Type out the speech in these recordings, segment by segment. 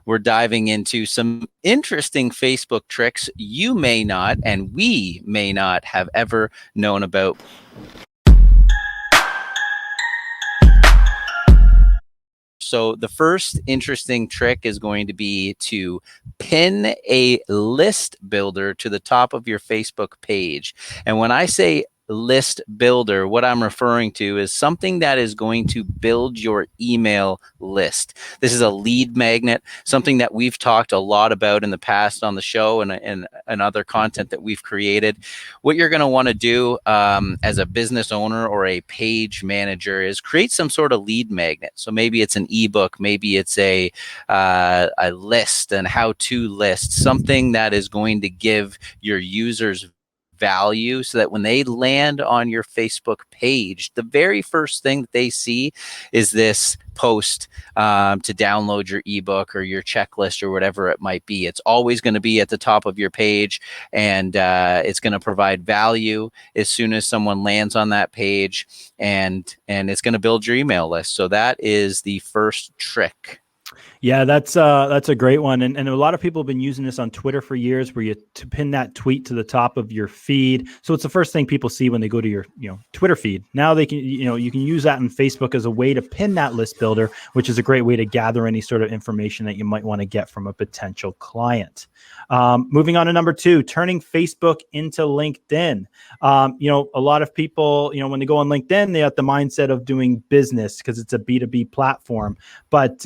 we're diving into some interesting Facebook tricks you may not, and we may not have ever known about. So the first interesting trick is going to be to pin a list builder to the top of your Facebook page. And when I say list builder, what I'm referring to is something that is going to build your email list. This is a lead magnet, something that we've talked a lot about in the past on the show and other content that we've created. What you're going to want to do as a business owner or a page manager is create some sort of lead magnet. So maybe it's an ebook, maybe it's a list, and how-to list, something that is going to give your users value so that when they land on your Facebook page, the very first thing that they see is this post to download your ebook or your checklist or whatever it might be. It's always going to be at the top of your page, and it's going to provide value as soon as someone lands on that page, and it's going to build your email list. So that is the first trick. Yeah, that's a great one. And a lot of people have been using this on Twitter for years, where you pin that tweet to the top of your feed. So it's the first thing people see when they go to your, Twitter feed. Now they can, you can use that in Facebook as a way to pin that list builder, which is a great way to gather any sort of information that you might want to get from a potential client. Moving on to number 2, turning Facebook into LinkedIn. A lot of people, when they go on LinkedIn, they have the mindset of doing business because it's a B2B platform. But,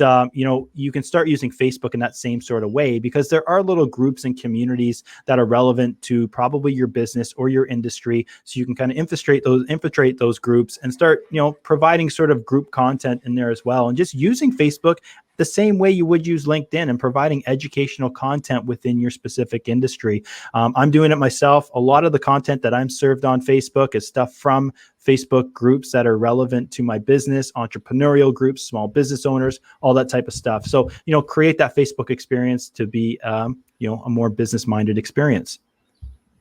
you can start using Facebook in that same sort of way, because there are little groups and communities that are relevant to probably your business or your industry. So you can kind of infiltrate those groups and start, providing sort of group content in there as well. And just using Facebook the same way you would use LinkedIn and providing educational content within your specific industry. I'm doing it myself. A lot of the content that I'm served on Facebook is stuff from Facebook groups that are relevant to my business, entrepreneurial groups, small business owners, all that type of stuff. So, create that Facebook experience to be, a more business-minded experience.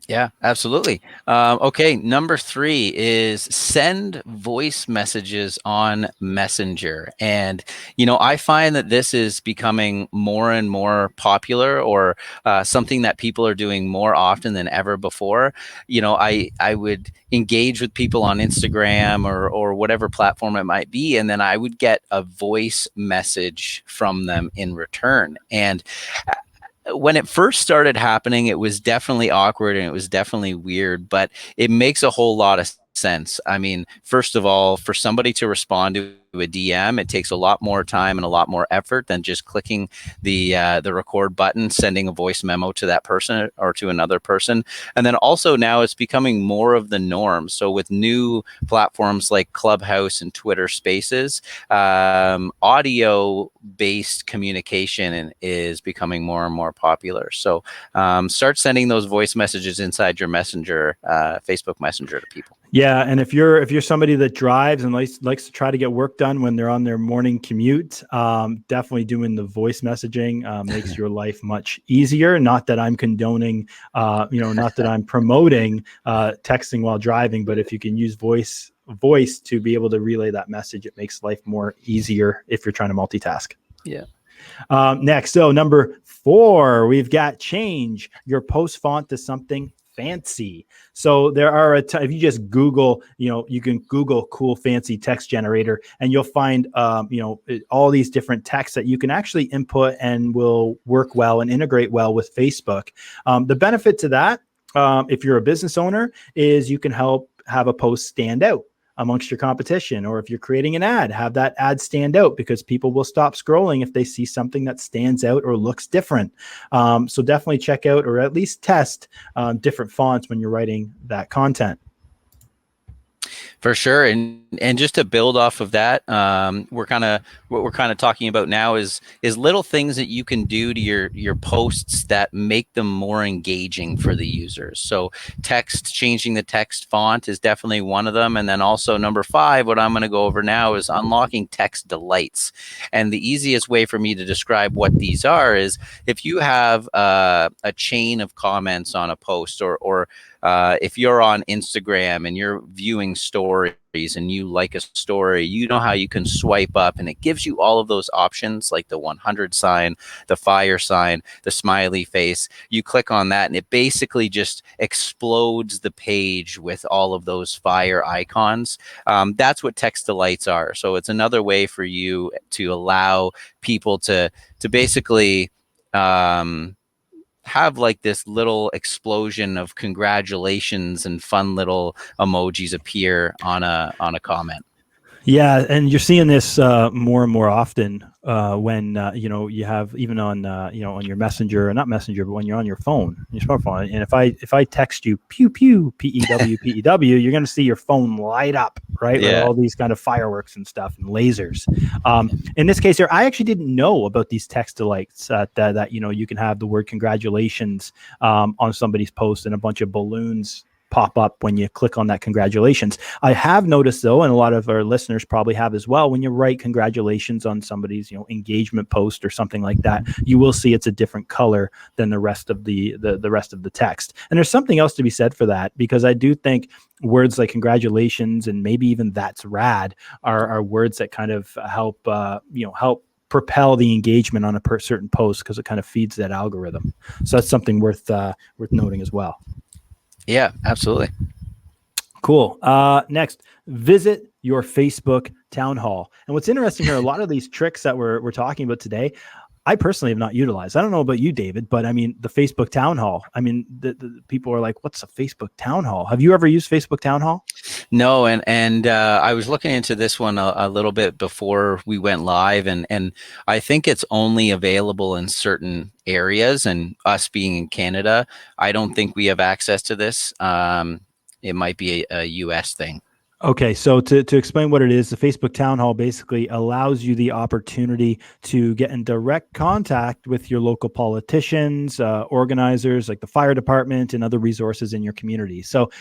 Yeah, absolutely. Okay, number 3 is send voice messages on Messenger. And, I find that this is becoming more and more popular, or something that people are doing more often than ever before. I would engage with people on Instagram or whatever platform it might be, and then I would get a voice message from them in return. And when it first started happening, it was definitely awkward and it was definitely weird, but it makes a whole lot of sense. I mean, first of all, for somebody to respond to a DM, it takes a lot more time and a lot more effort than just clicking the record button, sending a voice memo to that person or to another person. And then also now it's becoming more of the norm. So with new platforms like Clubhouse and Twitter Spaces, audio-based communication is becoming more and more popular. So start sending those voice messages inside your Messenger, Facebook Messenger, to people. Yeah, and if you're somebody that drives and likes to try to get work done when they're on their morning commute, definitely doing the voice messaging makes your life much easier. Not that I'm condoning, not that I'm promoting texting while driving, but if you can use voice to be able to relay that message, it makes life more easier if you're trying to multitask. Yeah. Next, so number 4, we've got change your post font to something fancy. So there are if you just Google, you can Google cool fancy text generator, and you'll find all these different texts that you can actually input and will work well and integrate well with Facebook. The benefit to that, if you're a business owner, is you can help have a post stand out amongst your competition. Or if you're creating an ad, have that ad stand out, because people will stop scrolling if they see something that stands out or looks different. So definitely check out, or at least test different fonts when you're writing that content. For sure. And just to build off of that, what we're kind of talking about now is little things that you can do to your posts that make them more engaging for the users. So changing the text font is definitely one of them. And then also number 5, what I'm going to go over now, is unlocking text delights. And the easiest way for me to describe what these are is if you have a chain of comments on a post, or if you're on Instagram and you're viewing stories and you like a story, you know how you can swipe up and it gives you all of those options, like the 100 sign, the fire sign, the smiley face. You click on that and it basically just explodes the page with all of those fire icons. That's what text delights are. So it's another way for you to allow people to basically have like this little explosion of congratulations and fun little emojis appear on a comment. Yeah, and you're seeing this more and more often when you have even on on your messenger, or not messenger, but when you're on your phone, your smartphone. And if I text you pew pew PEW, you're going to see your phone light up, right, with all these kind of fireworks and stuff and lasers. In this case here, I actually didn't know about these text delights that you can have the word congratulations on somebody's post and a bunch of balloons pop up when you click on that congratulations. I have noticed though, and a lot of our listeners probably have as well, when you write congratulations on somebody's engagement post or something like that, you will see it's a different color than the rest of the rest of the text. And there's something else to be said for that, because I do think words like congratulations and maybe even that's rad are words that kind of help help propel the engagement on a certain post, because it kind of feeds that algorithm. So that's something worth noting as well. Yeah, absolutely. Cool. Next, visit your Facebook town hall. And what's interesting here, a lot of these tricks that we're talking about today, I personally have not utilized. I don't know about you, David, but I mean, the Facebook town hall, I mean, the people are like, what's a Facebook town hall? Have you ever used Facebook town hall? No. And I was looking into this one a little bit before we went live, and I think it's only available in certain areas, and us being in Canada, I don't think we have access to this. It might be a US thing. Okay, so to explain what it is, the Facebook Town Hall basically allows you the opportunity to get in direct contact with your local politicians, organizers like the fire department, and other resources in your community. So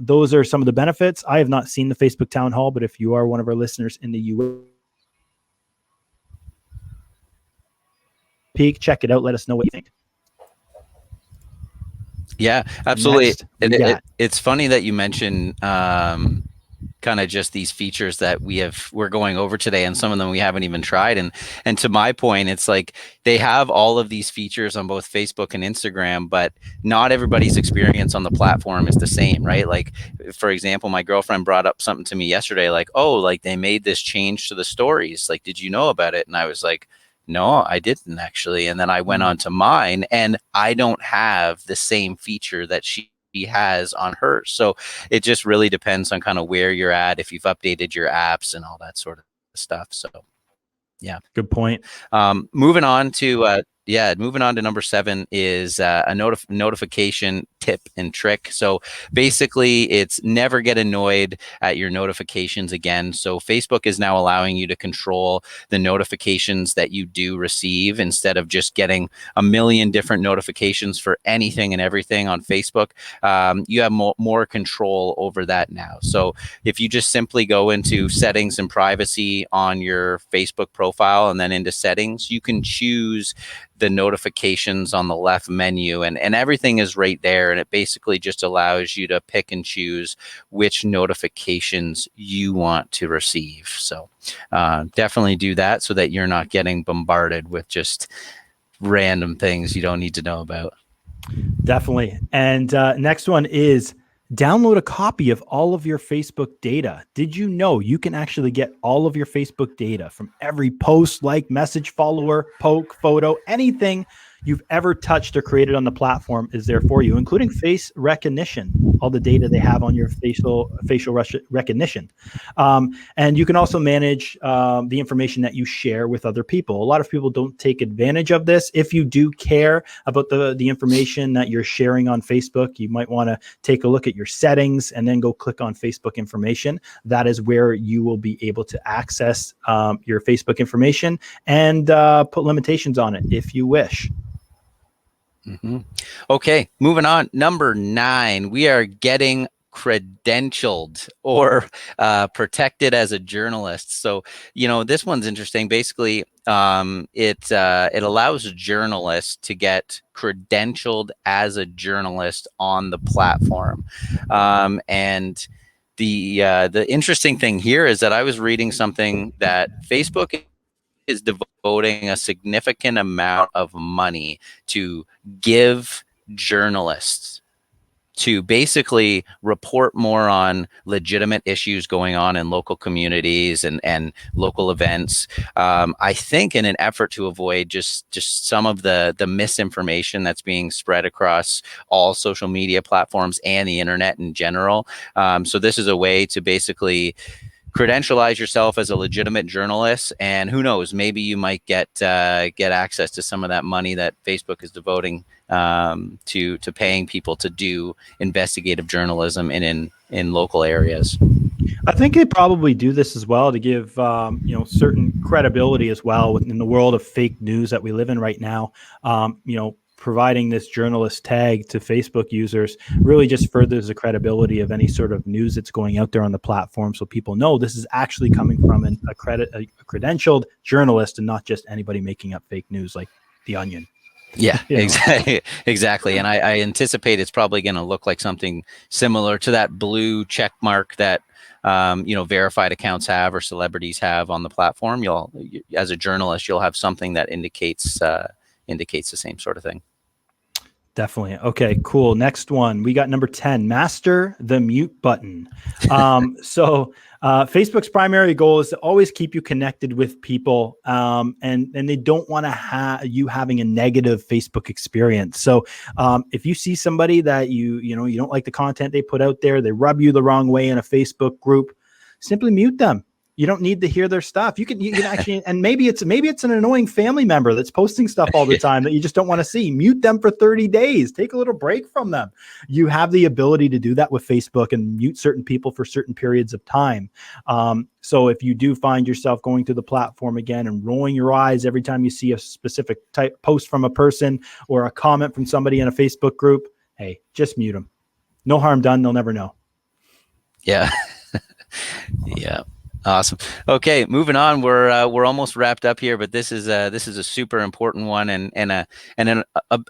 those are some of the benefits. I have not seen the Facebook Town Hall, but if you are one of our listeners in the US, check it out. Let us know what you think. Yeah, absolutely. It's funny that you mentioned kind of just these features that we're going over today, and some of them we haven't even tried. And to my point, it's like they have all of these features on both Facebook and Instagram, but not everybody's experience on the platform is the same, right? Like, for example, my girlfriend brought up something to me yesterday, like, oh, like they made this change to the stories. Like, did you know about it? And I was like, no, I didn't actually. And then I went on to mine, and I don't have the same feature that she has on hers. So it just really depends on kind of where you're at, if you've updated your apps and all that sort of stuff. So yeah, good point. Moving on to number 7 is a notification tip and trick. So basically, it's never get annoyed at your notifications again. So Facebook is now allowing you to control the notifications that you do receive, instead of just getting a million different notifications for anything and everything on Facebook. You have more control over that now. So if you just simply go into settings and privacy on your Facebook profile, and then into settings, you can choose the notifications on the left menu, and everything is right there. And it basically just allows you to pick and choose which notifications you want to receive. So definitely do that, so that you're not getting bombarded with just random things you don't need to know about. Definitely. And next one is download a copy of all of your Facebook data. Did you know you can actually get all of your Facebook data from every post, like, message, follower, poke, photo, anything you've ever touched or created on the platform is there for you, including face recognition, all the data they have on your facial recognition. And you can also manage the information that you share with other people. A lot of people don't take advantage of this. If you do care about the information that you're sharing on Facebook, you might want to take a look at your settings and then go click on Facebook information. That is where you will be able to access your Facebook information and put limitations on it if you wish. Mm-hmm. Okay, moving on. Number 9, we are getting credentialed or protected as a journalist. So, this one's interesting. Basically, it allows journalists to get credentialed as a journalist on the platform, and the interesting thing here is that I was reading something that Facebook is devoting a significant amount of money to give journalists to basically report more on legitimate issues going on in local communities and local events. I think in an effort to avoid just some of the misinformation that's being spread across all social media platforms and the internet in general. So this is a way to basically credentialize yourself as a legitimate journalist, and who knows, maybe you might get access to some of that money that Facebook is devoting to paying people to do investigative journalism in local areas. I think they probably do this as well to give certain credibility as well in the world of fake news that we live in right now. Providing this journalist tag to Facebook users really just furthers the credibility of any sort of news that's going out there on the platform, so people know this is actually coming from a credentialed journalist and not just anybody making up fake news like The Onion. Yeah, exactly. And I anticipate it's probably going to look like something similar to that blue check mark that verified accounts have or celebrities have on the platform. As a journalist, you'll have something that indicates the same sort of thing. Definitely. Okay, cool. Next one. We got number 10, master the mute button. So Facebook's primary goal is to always keep you connected with people, and they don't want to have you having a negative Facebook experience. So if you see somebody that you don't like the content they put out there, they rub you the wrong way in a Facebook group, simply mute them. You don't need to hear their stuff. You can actually, and maybe it's an annoying family member that's posting stuff all the time that you just don't want to see. Mute them for 30 days. Take a little break from them. You have the ability to do that with Facebook and mute certain people for certain periods of time. So if you do find yourself going to the platform again and rolling your eyes every time you see a specific type post from a person or a comment from somebody in a Facebook group, hey, just mute them. No harm done. They'll never know. Yeah. Yeah. Awesome. Okay, moving on. We're almost wrapped up here, but this is a super important one, and an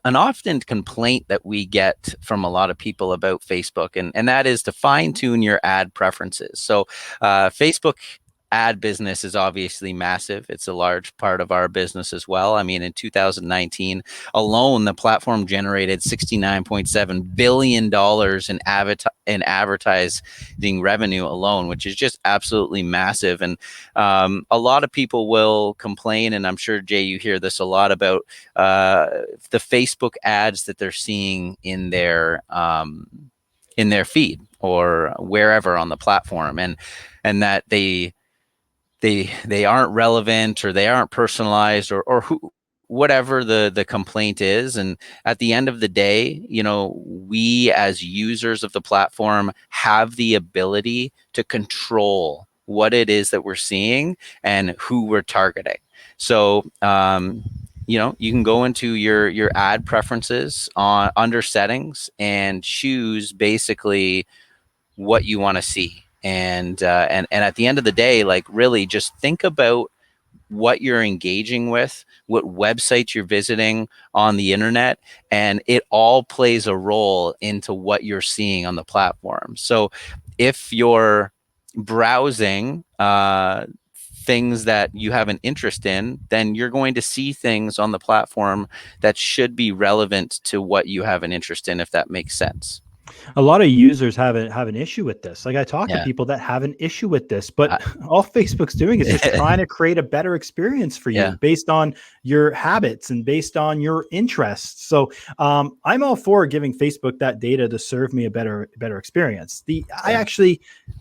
often complaint that we get from a lot of people about Facebook, and that is to fine tune your ad preferences. So, Facebook ad business is obviously massive. It's a large part of our business as well. I mean, in 2019 alone, the platform generated $69.7 billion in advertising revenue alone, which is just absolutely massive. And a lot of people will complain, and I'm sure, Jay, you hear this a lot about the Facebook ads that they're seeing in their feed or wherever on the platform, and that they aren't relevant or they aren't personalized or whatever the complaint is. And at the end of the day, we as users of the platform have the ability to control what it is that we're seeing and who we're targeting. So, you can go into your ad preferences under settings and choose basically what you want to see. And at the end of the day, like, really just think about what you're engaging with, what websites you're visiting on the internet, and it all plays a role into what you're seeing on the platform. So if you're browsing things that you have an interest in, then you're going to see things on the platform that should be relevant to what you have an interest in, if that makes sense. A lot of users have an issue with this. Like, I talk to people that have an issue with this, but all Facebook's doing is just trying to create a better experience for you based on your habits and based on your interests. So I'm all for giving Facebook that data to serve me a better experience.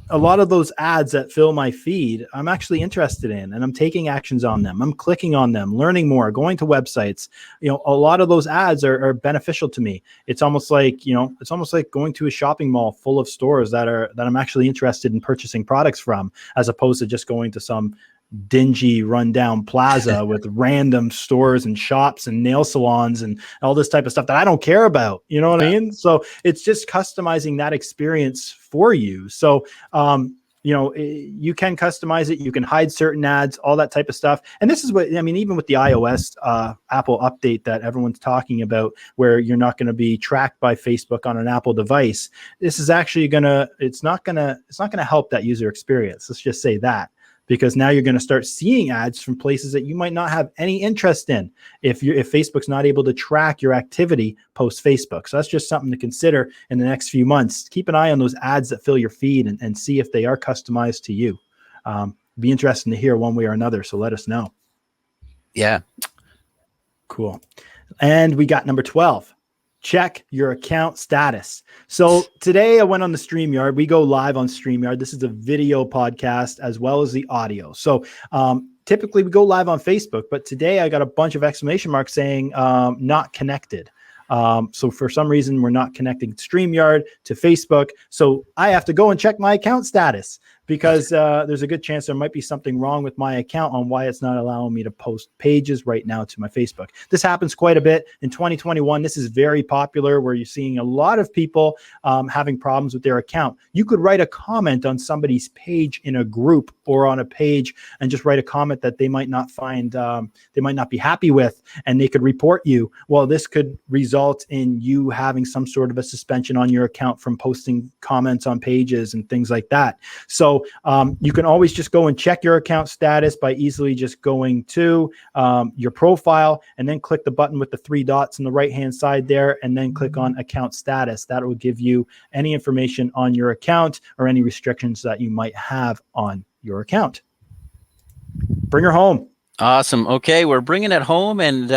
A lot of those ads that fill my feed, I'm actually interested in, and I'm taking actions on them. I'm clicking on them, learning more, going to websites. A lot of those ads are beneficial to me. It's almost like going to a shopping mall full of stores that I'm actually interested in purchasing products from, as opposed to just going to some dingy rundown plaza with random stores and shops and nail salons and all this type of stuff that I don't care about. You know what I mean? So it's just customizing that experience for you. So, you can customize it. You can hide certain ads, all that type of stuff. And this is what, I mean, even with the iOS Apple update that everyone's talking about, where you're not going to be tracked by Facebook on an Apple device, this is actually it's not going to help that user experience. Let's just say that. Because now you're going to start seeing ads from places that you might not have any interest in if Facebook's not able to track your activity post Facebook. So that's just something to consider in the next few months. Keep an eye on those ads that fill your feed and see if they are customized to you. Be interesting to hear one way or another. So let us know. Yeah. Cool. And we got number 12. Check your account status. So today I went on the StreamYard. We go live on StreamYard. This is a video podcast as well as the audio. So typically we go live on Facebook, but today I got a bunch of exclamation marks saying not connected. So for some reason, we're not connecting StreamYard to Facebook. So I have to go and check my account status because there's a good chance there might be something wrong with my account on why it's not allowing me to post pages right now to my Facebook. This happens quite a bit in 2021. This is very popular where you're seeing a lot of people having problems with their account. You could write a comment on somebody's page in a group or on a page and just write a comment that they might not find, they might not be happy with, and they could report you. Well, this could result in you having some sort of a suspension on your account from posting comments on pages and things like that. So you can always just go and check your account status by easily just going to your profile and then click the button with the 3 dots on the right-hand side there, and then click on account status. That will give you any information on your account or any restrictions that you might have on your account. Bring her home. Awesome. Okay, we're bringing it home, and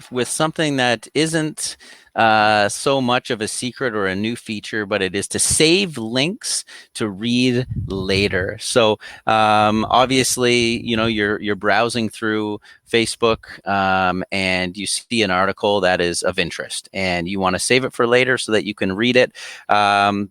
with something that isn't so much of a secret or a new feature, but it is to save links to read later. So obviously, you're browsing through Facebook and you see an article that is of interest, and you want to save it for later so that you can read it.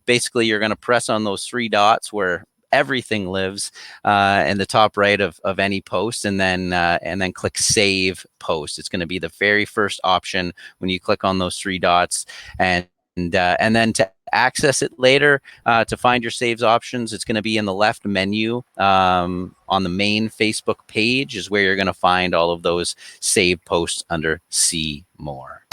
Basically, you're going to press on those 3 dots where everything lives in the top right of any post, and then click save post. It's going to be the very first option when you click on those 3 dots, and then to access it later, to find your saves options, it's going to be in the left menu on the main Facebook page is where you're going to find all of those save posts under See More.